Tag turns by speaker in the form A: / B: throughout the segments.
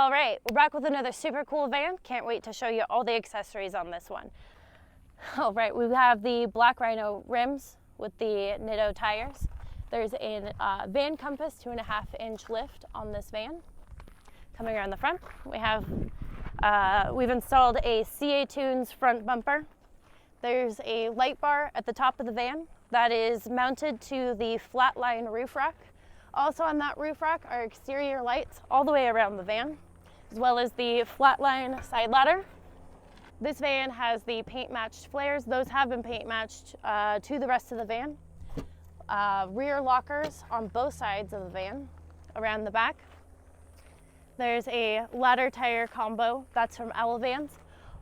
A: All right, we're back with another super cool van. Can't wait to show you all the accessories on this one. All right, we have the black Rhino rims with the Nitto tires. There's a van compass 2.5-inch lift on this van. Coming around the front, we've installed a CA Tunes front bumper. There's a light bar at the top of the van that is mounted to the flatline roof rack. Also on that roof rack are exterior lights all the way around the van, as well as the flatline side ladder. This van has the paint matched flares. Those have been paint matched to the rest of the van. Rear lockers on both sides of the van around the back. There's a ladder tire combo, that's from Overland.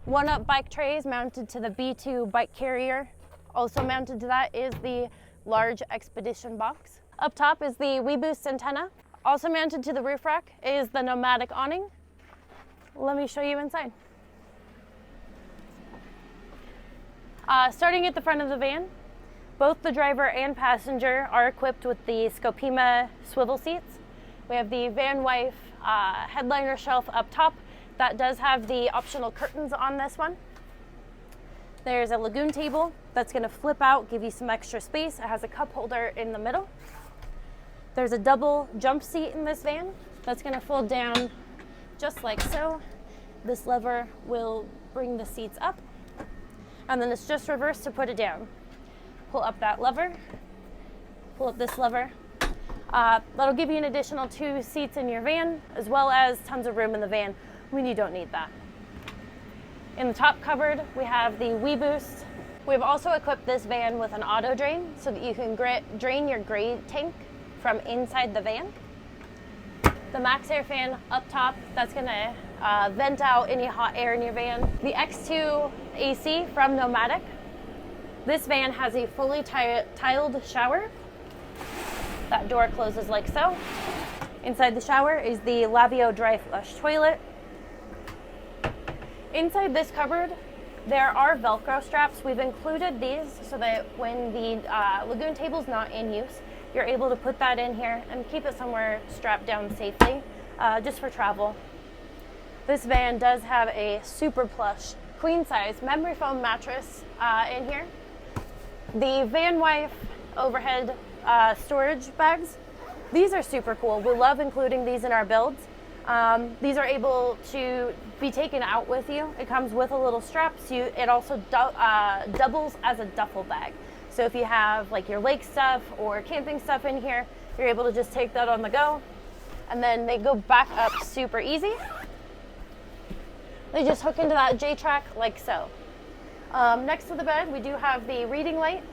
A: One-up bike trays mounted to the B2 bike carrier. Also mounted to that is the large expedition box. Up top is the WeBoost antenna. Also mounted to the roof rack is the Nomadic awning. Let me show you inside. Starting at the front of the van, both the driver and passenger are equipped with the Scopima swivel seats. We have the Van Wife headliner shelf up top. That does have the optional curtains on this one. There's a lagoon table that's going to flip out, give you some extra space. It has a cup holder in the middle. There's a double jump seat in this van that's going to fold down just like so. This lever will bring the seats up, and then it's just reversed to put it down. Pull up that lever, pull up this lever. That'll give you an additional 2 seats in your van, as well as tons of room in the van when you don't need that. In the top cupboard, we have the WeBoost. We've also equipped this van with an auto drain so that you can drain your gray tank from inside the van. The Maxxair fan up top, that's gonna vent out any hot air in your van. The X2 AC from Nomadic. This van has a fully tiled shower. That door closes like so. Inside the shower is the Lavio dry flush toilet. Inside this cupboard, there are Velcro straps. We've included these so that when the lagoon table's not in use, you're able to put that in here and keep it somewhere strapped down safely, just for travel. This van does have a super plush queen size memory foam mattress in here. The Van Wife overhead storage bags, these are super cool. We love including these in our builds. These are able to be taken out with you. It comes with a little strap, so it also doubles as a duffel bag. So if you have like your lake stuff or camping stuff in here, you're able to just take that on the go. And then they go back up super easy. They just hook into that J-track like so. Next to the bed, we do have the reading light.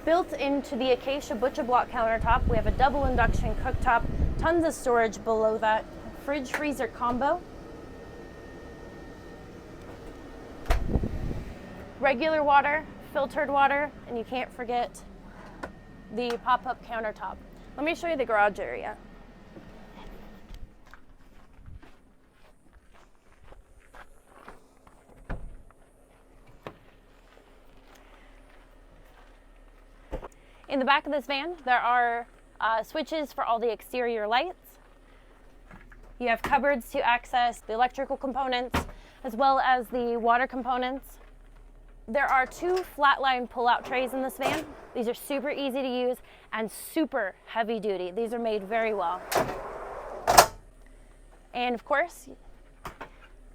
A: Built into the Acacia butcher block countertop, we have a double induction cooktop, tons of storage below that, fridge freezer combo. Regular water, filtered water, and you can't forget the pop-up countertop. Let me show you the garage area. In the back of this van, there are switches for all the exterior lights. You have cupboards to access the electrical components, as well as the water components. There are 2 flatline pull-out trays in this van. These are super easy to use and super heavy duty. These are made very well. And of course,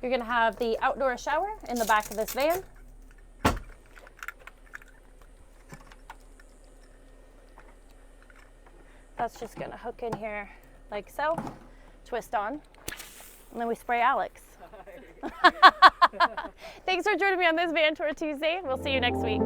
A: you're gonna have the outdoor shower in the back of this van. That's just gonna hook in here like so, twist on, and then we spray Alex. Thanks for joining me on this Van Tour Tuesday. We'll see you next week.